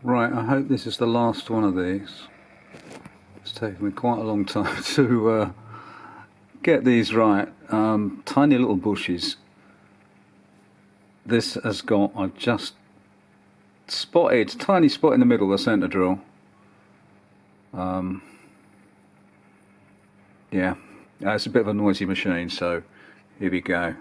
Right, I hope this is the last one of these. It's taken me quite a long time to get these right. Tiny little bushes. This has got, I've just spotted, tiny spot in the middle, the centre drill. Yeah, it's a bit of a noisy machine, so here we go.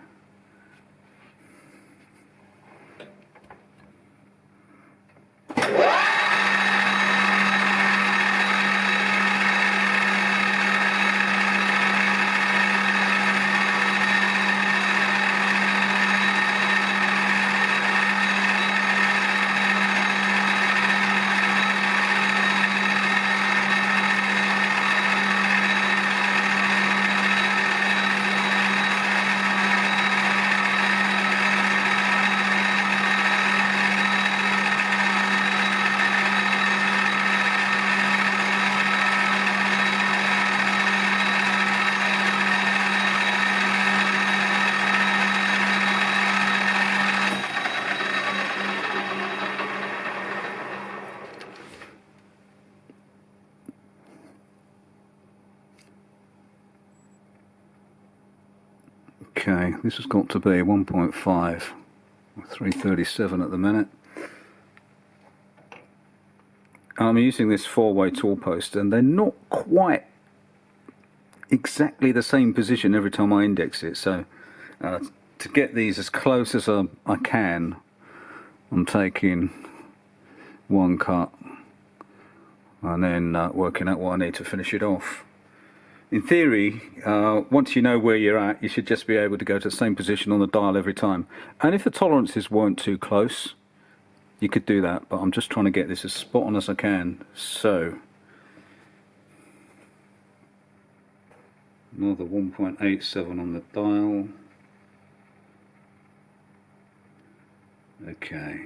Okay, this has got to be 1.5, 337 at the minute. I'm using this 4-way toolpost, and they're not quite exactly the same position every time I index it, so to get these as close as I can, I'm taking one cut and then working out what I need to finish it off. In theory, once you know where you're at, you should just be able to go to the same position on the dial every time. And if the tolerances weren't too close, you could do that, but I'm just trying to get this as spot on as I can. So, another 1.87 on the dial. Okay.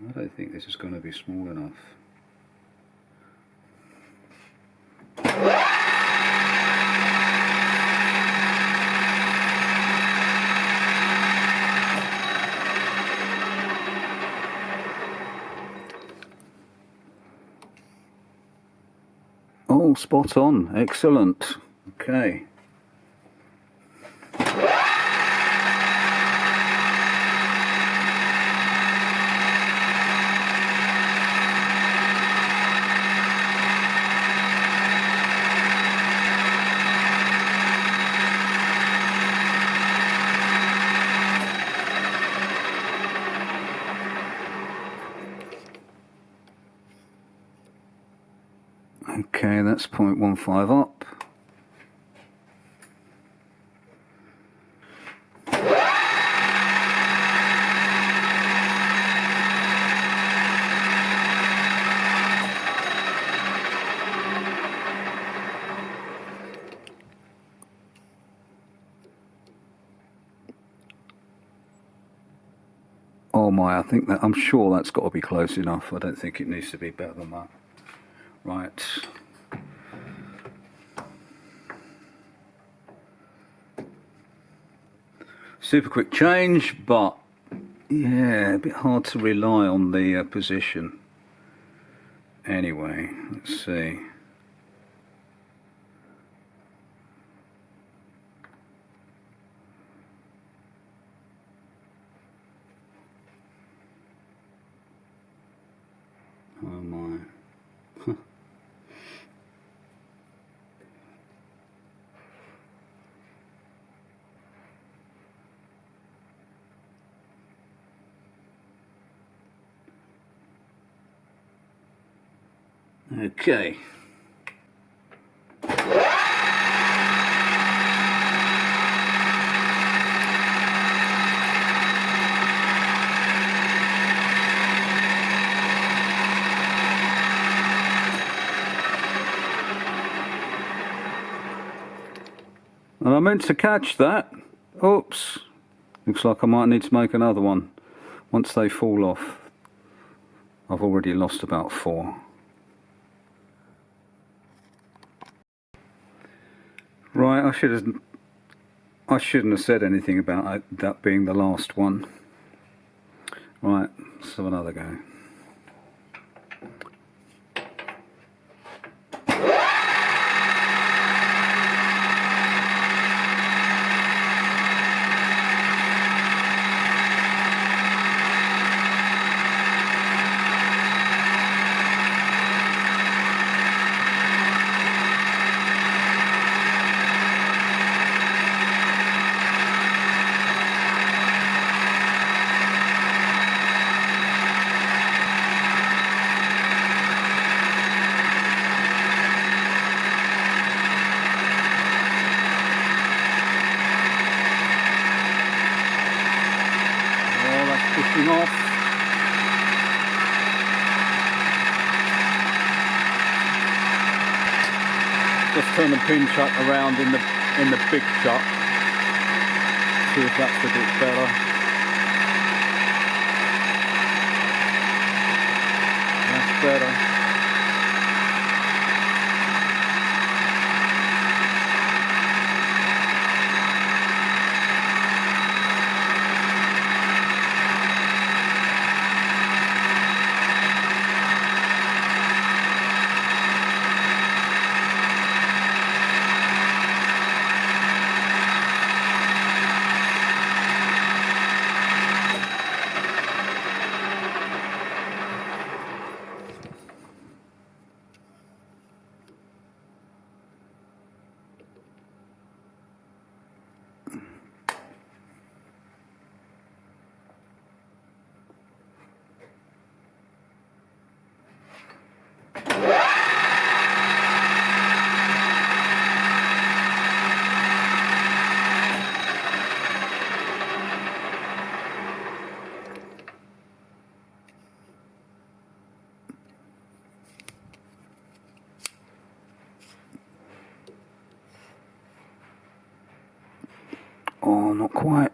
I don't think this is going to be small enough. Oh, spot on. Excellent. Okay. Okay, that's 0.15 up. Oh my, I think that, I'm sure that's got to be close enough. I don't think it needs to be better than that. Right. Super quick change, but yeah, a bit hard to rely on the position. Anyway, let's see. Oh my. Okay. And I meant to catch that. Oops. Looks like I might need to make another one. Once they fall off, I've already lost about 4. Right, I shouldn't have said anything about that being the last one. Right, let's have another go. Pushing off. Just turn the pin chuck around in the big chuck. See if that's a bit better. That's better. Oh, not quite.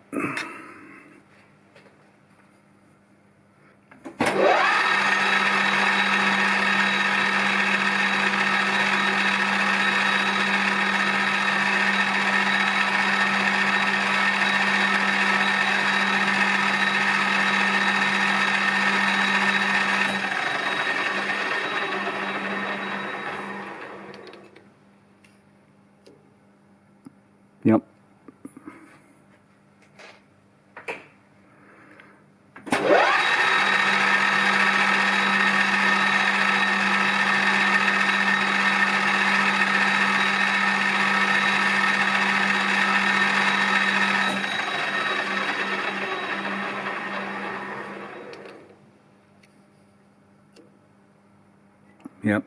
Yep. Yep.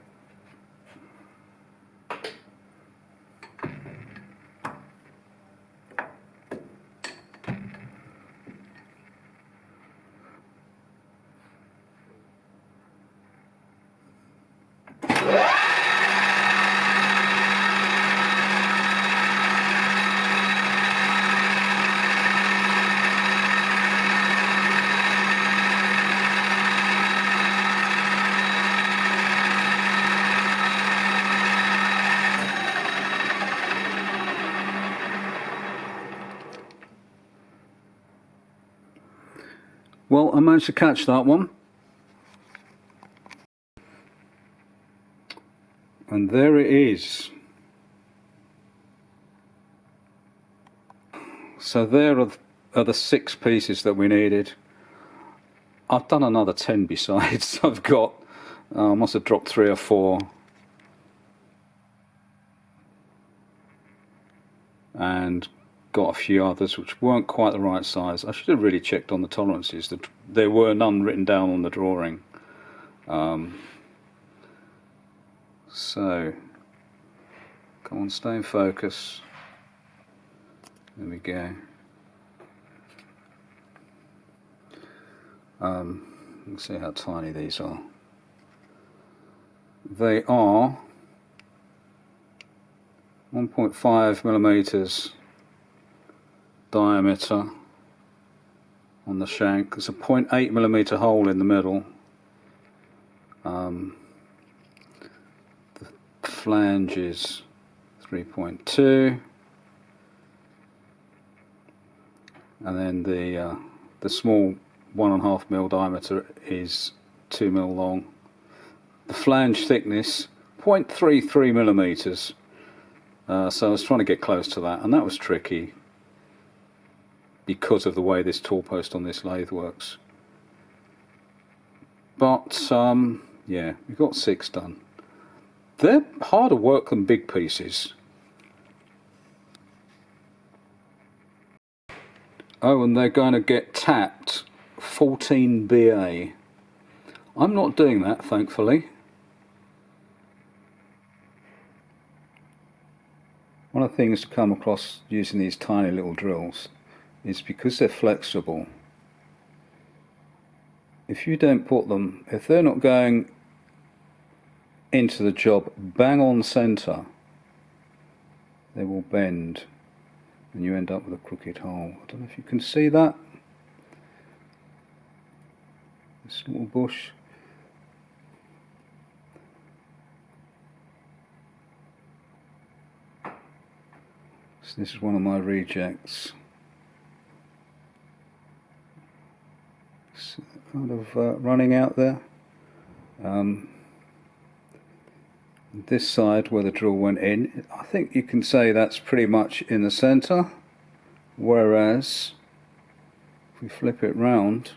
Well, I managed to catch that one. And there it is. So there are the 6 pieces that we needed. I've done another 10 besides. I've got, I must have dropped 3 or 4. And got a few others which weren't quite the right size. I should have really checked on the tolerances. There were none written down on the drawing. So, come on, stay in focus. There we go. Let's see how tiny these are. They are 1.5 millimeters diameter on the shank. There's a 0.8 millimeter hole in the middle. The flange is 3.2, and then the small 1.5mm diameter is 2mm long. The flange thickness 0.33mm. So I was trying to get close to that, and that was tricky because of the way this tool post on this lathe works. But yeah, we got 6 done. They're harder work than big pieces. Oh, and they're going to get tapped 14 BA. I'm not doing that, thankfully. One of the things to come across using these tiny little drills is because they're flexible. If you don't put them, if they're not going into the job bang on centre, they will bend and you end up with a crooked hole. I don't know if you can see that. This little bush. So this is one of my rejects. It's kind of running out there. This side where the drill went in, I think you can say that's pretty much in the centre, whereas if we flip it round,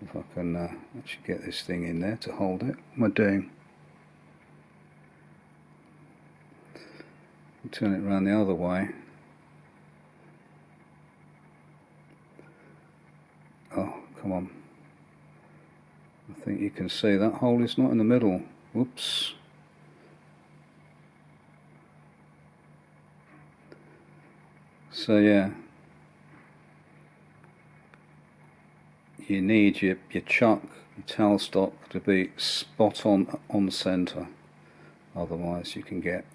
if I can actually get this thing in there to hold it. What am I doing? Turn it around the other way. Oh, come on. I think you can see that hole is not in the middle. Whoops. So yeah, you need your chuck, your tailstock to be spot on centre, otherwise you can get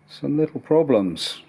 some little problems.